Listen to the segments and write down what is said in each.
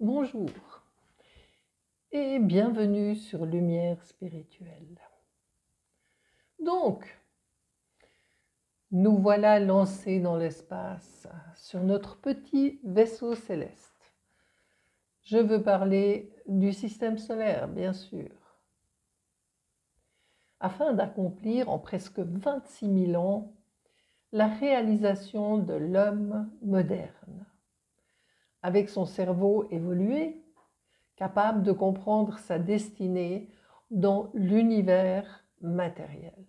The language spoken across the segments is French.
Bonjour et bienvenue sur Lumière Spirituelle. Donc, nous voilà lancés dans l'espace sur notre petit vaisseau céleste. Je veux parler du système solaire, bien sûr, afin d'accomplir en presque 26 000 ans la réalisation de l'homme moderne, avec son cerveau évolué, capable de comprendre sa destinée dans l'univers matériel.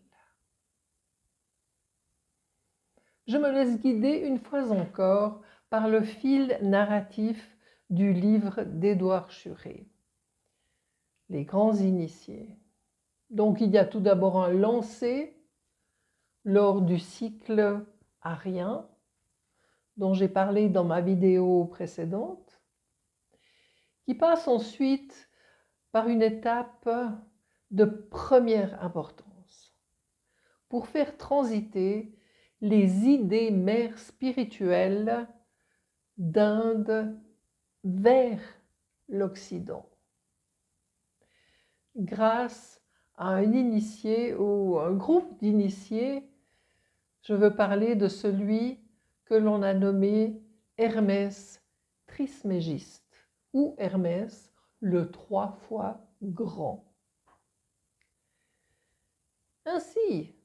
Je me laisse guider une fois encore par le fil narratif du livre d'Édouard Schuré, Les Grands Initiés. Donc il y a tout d'abord un lancer lors du cycle arien, dont j'ai parlé dans ma vidéo précédente, qui passe ensuite par une étape de première importance pour faire transiter les idées mères spirituelles d'Inde vers l'Occident, grâce à un initié ou un groupe d'initiés. Je veux parler de celui que l'on a nommé Hermès Trismégiste, ou Hermès le 3 fois grand. Ainsi,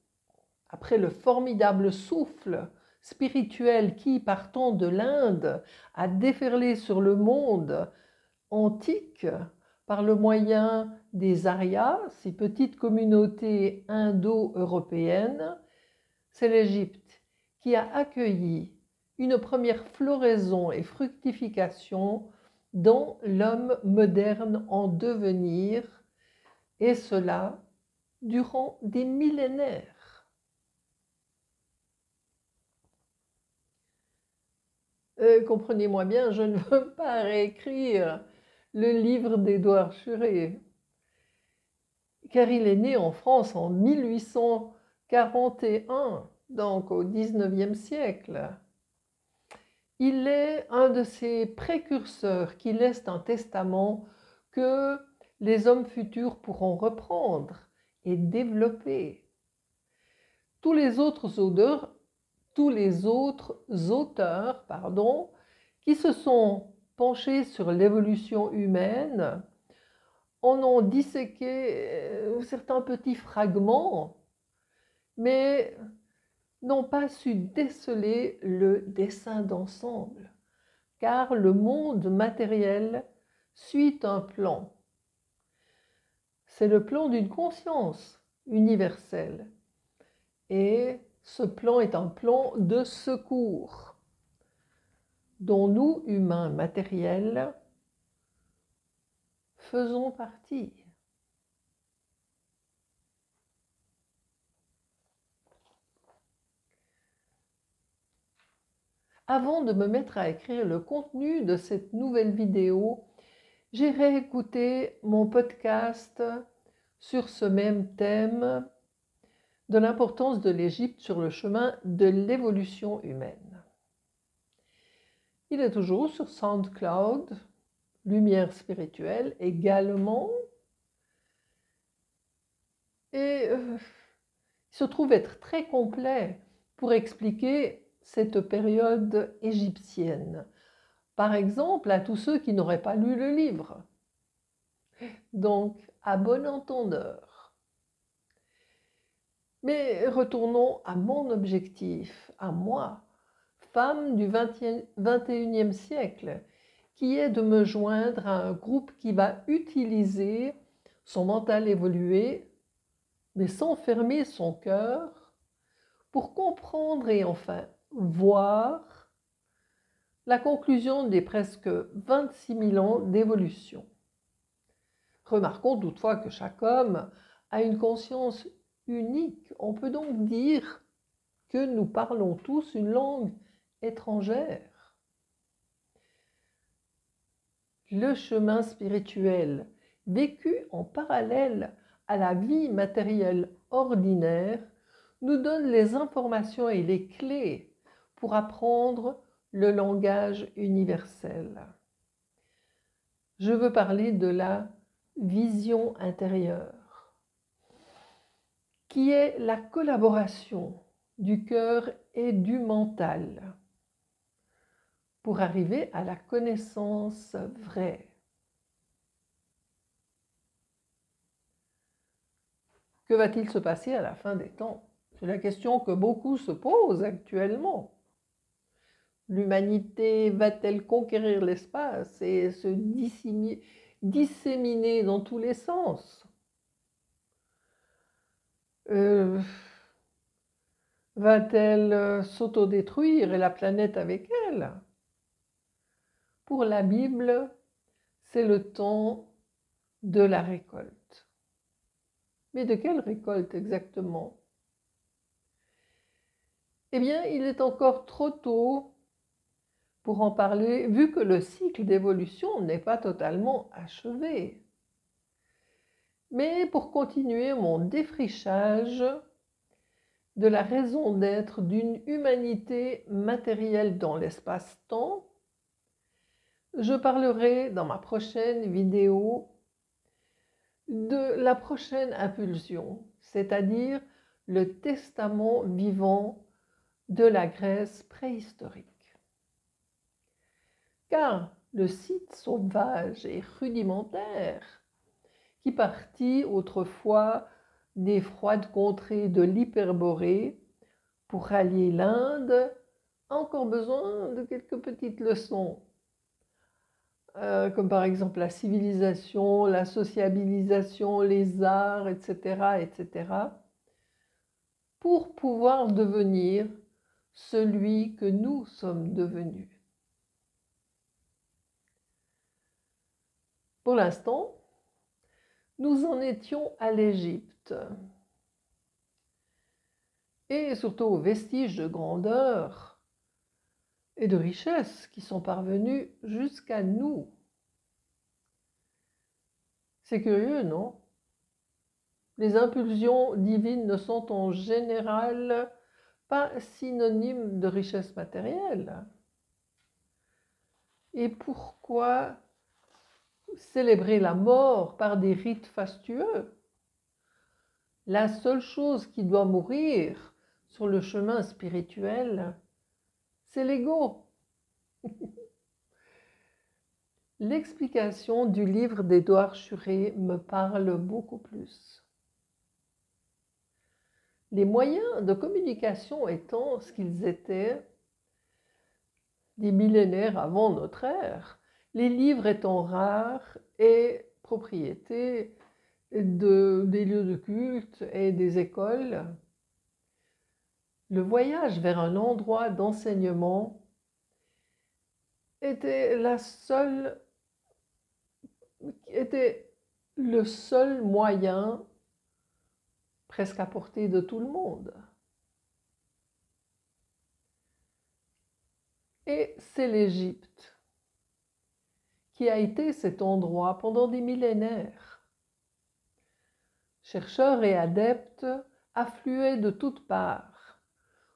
après le formidable souffle spirituel qui, partant de l'Inde, a déferlé sur le monde antique par le moyen des Aryas, ces petites communautés indo-européennes, c'est l'Égypte qui a accueilli une première floraison et fructification dans l'homme moderne en devenir, et cela durant des millénaires. Comprenez-moi bien, je ne veux pas réécrire le livre d'Édouard Schuré, car il est né en France en 1841, donc au XIXe siècle. Il est un de ces précurseurs qui laissent un testament que les hommes futurs pourront reprendre et développer. Tous les autres auteurs, qui se sont penchés sur l'évolution humaine en ont disséqué certains petits fragments, mais n'ont pas su déceler le dessin d'ensemble, car le monde matériel suit un plan. C'est le plan d'une conscience universelle. Et ce plan est un plan de secours, dont nous, humains matériels, faisons partie. Avant de me mettre à écrire le contenu de cette nouvelle vidéo, j'ai réécouté mon podcast sur ce même thème de l'importance de l'Égypte sur le chemin de l'évolution humaine. Il est toujours sur SoundCloud, Lumière Spirituelle également, et il se trouve être très complet pour expliquer cette période égyptienne. Par exemple, à tous ceux qui n'auraient pas lu le livre. Donc, à bon entendeur. Mais retournons à mon objectif, à moi, femme du XXIe siècle, qui est de me joindre à un groupe qui va utiliser son mental évolué, mais sans fermer son cœur, pour comprendre et enfin voir la conclusion des presque 26 000 ans d'évolution. Remarquons toutefois que chaque homme a une conscience unique. On peut donc dire que nous parlons tous une langue étrangère. Le chemin spirituel, vécu en parallèle à la vie matérielle ordinaire, nous donne les informations et les clés pour apprendre le langage universel. je veux parler de la vision intérieure, qui est la collaboration du cœur et du mental pour arriver à la connaissance vraie. Que va-t-il se passer à la fin des temps? C'est la question que beaucoup se posent actuellement. L'humanité va-t-elle conquérir l'espace et se disséminer dans tous les sens? Va-t-elle s'autodétruire et la planète avec elle? Pour la Bible, c'est le temps de la récolte. Mais de quelle récolte exactement? Eh bien, il est encore trop tôt pour en parler, vu que le cycle d'évolution n'est pas totalement achevé. Mais pour continuer mon défrichage de la raison d'être d'une humanité matérielle dans l'espace-temps, je parlerai dans ma prochaine vidéo de la prochaine impulsion, c'est-à-dire le testament vivant de la Grèce préhistorique. Car le site sauvage et rudimentaire, qui partit autrefois des froides contrées de l'Hyperborée pour rallier l'Inde, a encore besoin de quelques petites leçons, comme par exemple la civilisation, la sociabilisation, les arts, etc., pour pouvoir devenir celui que nous sommes devenus. Pour l'instant, nous en étions à l'Égypte, et surtout aux vestiges de grandeur et de richesse qui sont parvenus jusqu'à nous. C'est curieux, non? Les impulsions divines ne sont en général pas synonymes de richesse matérielle. Et pourquoi célébrer la mort par des rites fastueux? La seule chose qui doit mourir sur le chemin spirituel, c'est l'ego. L'explication du livre d'Édouard Schuré me parle beaucoup plus. Les moyens de communication étant ce qu'ils étaient des millénaires avant notre ère, les livres étant rares et propriété des lieux de culte et des écoles, le voyage vers un endroit d'enseignement était le seul moyen presque à portée de tout le monde. Et c'est l'Égypte qui a été cet endroit pendant des millénaires. Chercheurs et adeptes affluaient de toutes parts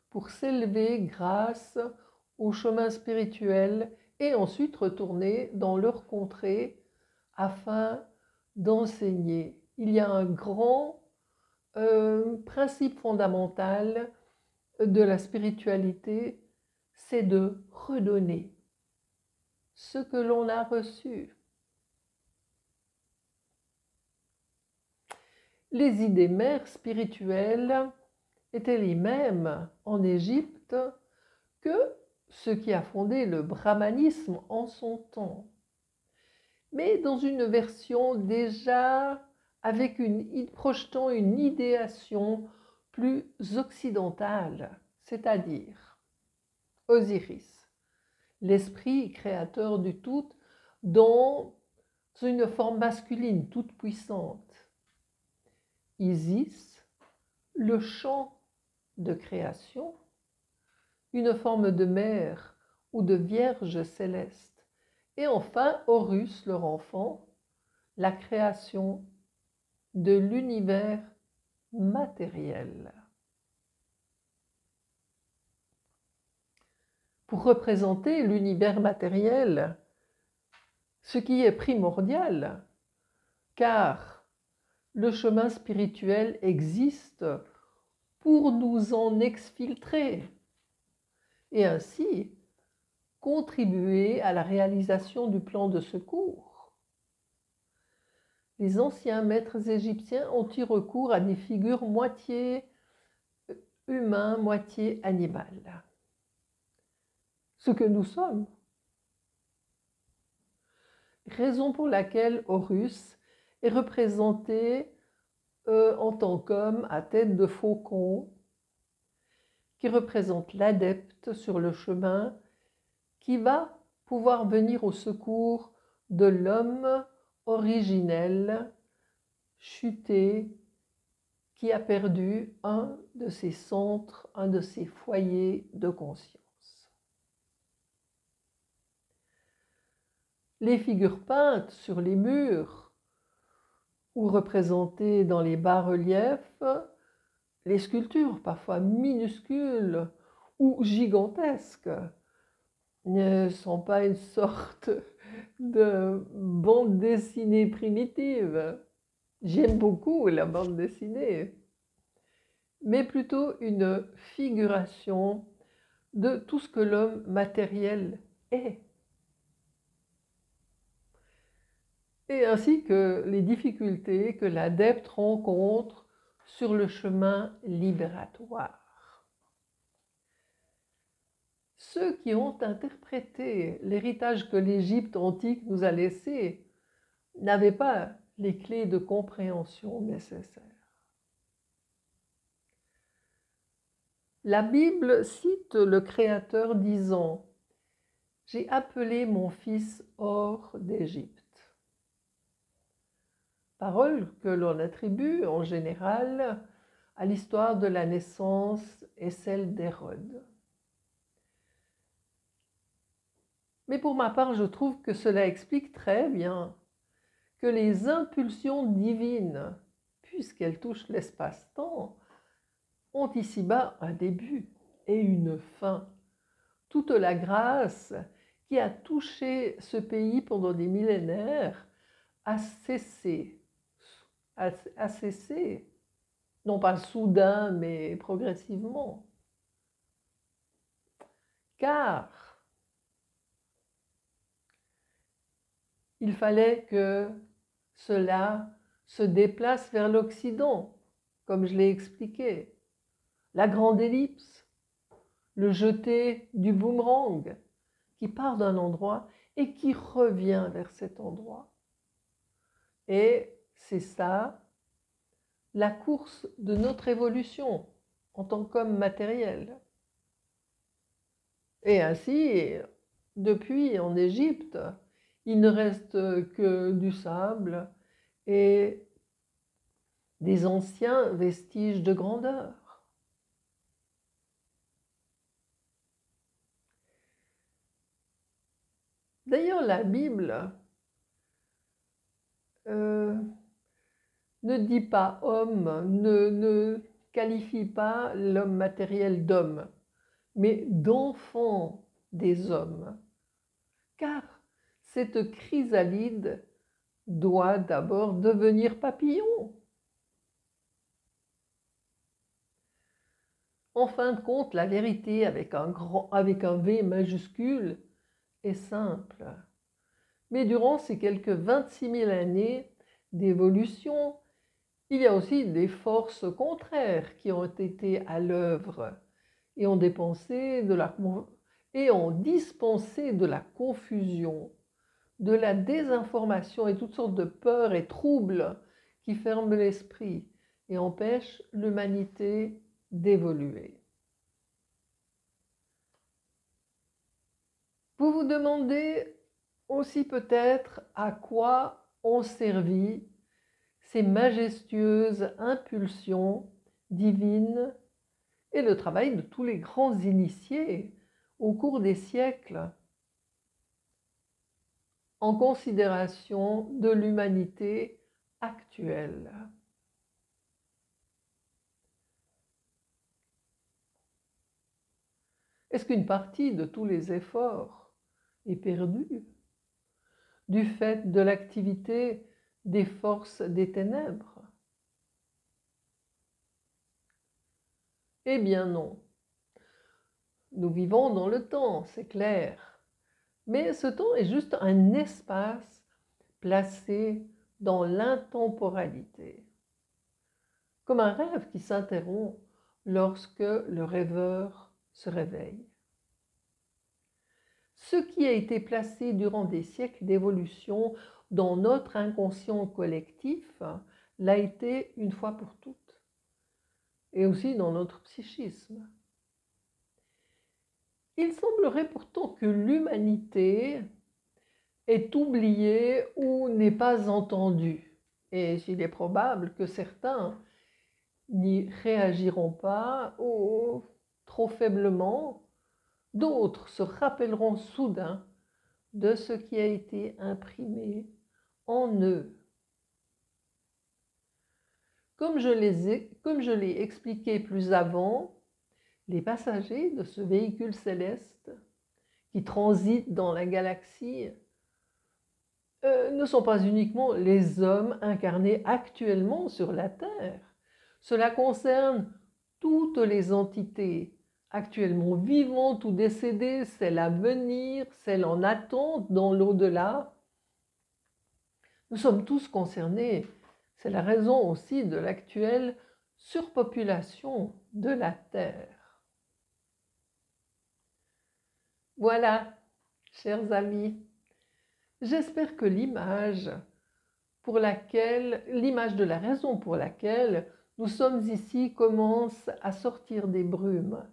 pour s'élever grâce au chemin spirituel et ensuite retourner dans leur contrée afin d'enseigner. Il y a un grand principe fondamental de la spiritualité, c'est de redonner ce que l'on a reçu. Les idées mères spirituelles étaient les mêmes en Égypte que ce qui a fondé le brahmanisme en son temps, mais dans une version déjà avec projetant une idéation plus occidentale, c'est-à-dire Osiris, l'esprit créateur du tout, dans une forme masculine toute puissante. Isis, le chant de création, une forme de mère ou de vierge céleste. Et enfin, Horus, leur enfant, la création de l'univers matériel. Pour représenter l'univers matériel, ce qui est primordial, car le chemin spirituel existe pour nous en exfiltrer et ainsi contribuer à la réalisation du plan de secours. Les anciens maîtres égyptiens ont eu recours à des figures moitié humains, moitié animales. Ce que nous sommes. Raison pour laquelle Horus est représenté en tant qu'homme à tête de faucon, qui représente l'adepte sur le chemin, qui va pouvoir venir au secours de l'homme originel, chuté, qui a perdu un de ses centres, un de ses foyers de conscience. Les figures peintes sur les murs ou représentées dans les bas-reliefs, les sculptures parfois minuscules ou gigantesques, ne sont pas une sorte de bande dessinée primitive. J'aime beaucoup la bande dessinée, mais plutôt une figuration de tout ce que l'homme matériel est. Et ainsi que les difficultés que l'adepte rencontre sur le chemin libératoire. Ceux qui ont interprété l'héritage que l'Égypte antique nous a laissé n'avaient pas les clés de compréhension nécessaires. La Bible cite le Créateur disant « J'ai appelé mon fils hors d'Égypte ». Parole que l'on attribue en général à l'histoire de la naissance et celle d'Hérode. Mais pour ma part, je trouve que cela explique très bien que les impulsions divines, puisqu'elles touchent l'espace-temps, ont ici-bas un début et une fin. Toute la grâce qui a touché ce pays pendant des millénaires a cessé, non pas soudain, mais progressivement. Car il fallait que cela se déplace vers l'Occident, comme je l'ai expliqué. La grande ellipse, le jeté du boomerang, qui part d'un endroit et qui revient vers cet endroit. Et c'est ça, la course de notre évolution en tant qu'homme matériel. Et ainsi, depuis en Égypte, il ne reste que du sable et des anciens vestiges de grandeur. D'ailleurs, la Bible ne dit pas homme, ne qualifie pas l'homme matériel d'homme, mais d'enfant des hommes. Car cette chrysalide doit d'abord devenir papillon. En fin de compte, la vérité avec un V majuscule est simple. Mais durant ces quelques 26 000 années d'évolution, il y a aussi des forces contraires qui ont été à l'œuvre et ont dispensé de la confusion, de la désinformation et toutes sortes de peurs et troubles qui ferment l'esprit et empêchent l'humanité d'évoluer. Vous vous demandez aussi peut-être à quoi ont servi ces majestueuses impulsions divines et le travail de tous les grands initiés au cours des siècles en considération de l'humanité actuelle. Est-ce qu'une partie de tous les efforts est perdue? du fait de l'activité des forces des ténèbres? Eh bien non. Nous vivons dans le temps, c'est clair. Mais ce temps est juste un espace placé dans l'intemporalité, comme un rêve qui s'interrompt lorsque le rêveur se réveille. Ce qui a été placé durant des siècles d'évolution dans notre inconscient collectif l'a été une fois pour toutes, et aussi dans notre psychisme. Il semblerait pourtant que l'humanité est oubliée ou n'est pas entendue, et il est probable que certains n'y réagiront pas ou trop faiblement, d'autres se rappelleront soudain de ce qui a été imprimé en eux. Comme je l'ai expliqué plus avant, les passagers de ce véhicule céleste qui transite dans la galaxie ne sont pas uniquement les hommes incarnés actuellement sur la Terre. Cela concerne toutes les entités actuellement vivantes ou décédées, celles à venir, celles en attente dans l'au-delà. Nous sommes tous concernés. C'est la raison aussi de l'actuelle surpopulation de la Terre. Voilà, chers amis, j'espère que l'image de la raison pour laquelle nous sommes ici commence à sortir des brumes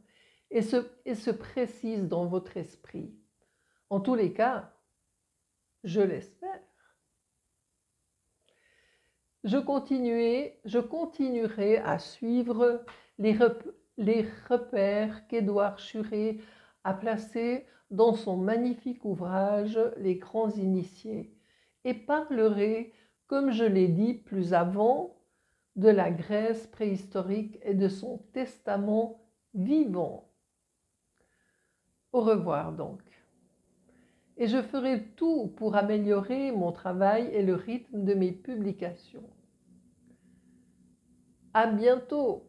et se précise dans votre esprit. En tous les cas, je l'espère. Je continuerai à suivre les repères qu'Édouard Schuré a placés dans son magnifique ouvrage « Les grands initiés » et parlerai, comme je l'ai dit plus avant, de la Grèce préhistorique et de son testament vivant. Au revoir donc. Et je ferai tout pour améliorer mon travail et le rythme de mes publications. À bientôt!